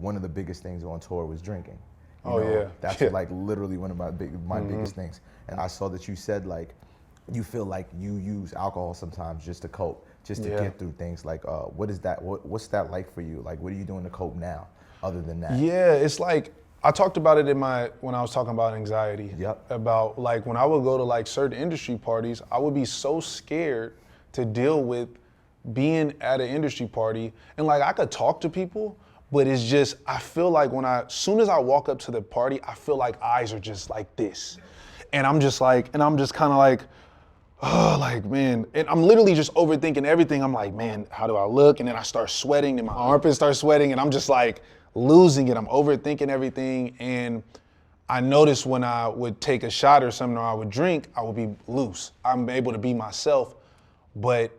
one of the biggest things on tour was drinking. That's like literally one of my biggest things. And I saw that you said like you feel like you use alcohol sometimes just to cope, just to get through things. Like what is that? What's that like for you? Like what are you doing to cope now, other than that? Yeah, it's like I talked about it when I was talking about anxiety. Yep. About like when I would go to like certain industry parties, I would be so scared to deal with being at an industry party, and like I could talk to people, but it's just, I feel like soon as I walk up to the party, I feel like eyes are just like this. And I'm just kind of like, oh, like, man, and I'm literally just overthinking everything. I'm like, man, how do I look? And then I start sweating and my armpits start sweating and I'm just like losing it. I'm overthinking everything. And I noticed when I would take a shot or something or I would drink, I would be loose. I'm able to be myself. But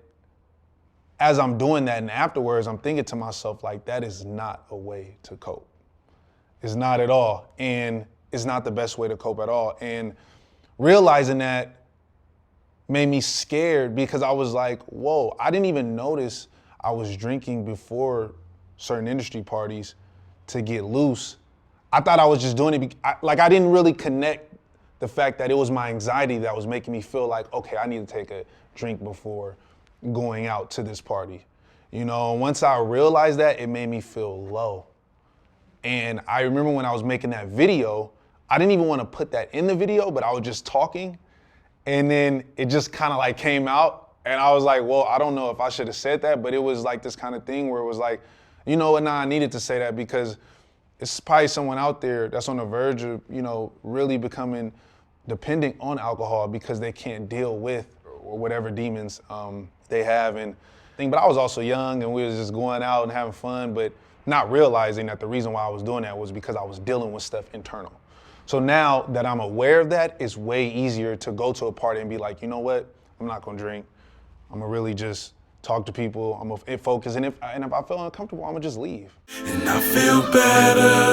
as I'm doing that and afterwards, I'm thinking to myself, like, that is not a way to cope. It's not at all. And it's not the best way to cope at all. And realizing that made me scared because I was like, whoa, I didn't even notice I was drinking before certain industry parties to get loose. I thought I was just doing it, I didn't really connect the fact that it was my anxiety that was making me feel like, okay, I need to take a drink before going out to this party. You know, once I realized that, it made me feel low. And I remember when I was making that video, I didn't even want to put that in the video, but I was just talking. And then it just kind of like came out. And I was like, well, I don't know if I should have said that, but it was like this kind of thing where it was like, you know what, nah, I needed to say that because it's probably someone out there that's on the verge of, you know, really becoming dependent on alcohol because they can't deal with or whatever demons they have. But I was also young and we was just going out and having fun, but not realizing that the reason why I was doing that was because I was dealing with stuff internal. So now that I'm aware of that, it's way easier to go to a party and be like, you know what, I'm not gonna drink. I'm gonna really just talk to people. I'm gonna focus, and if I feel uncomfortable, I'm gonna just leave. And I feel better.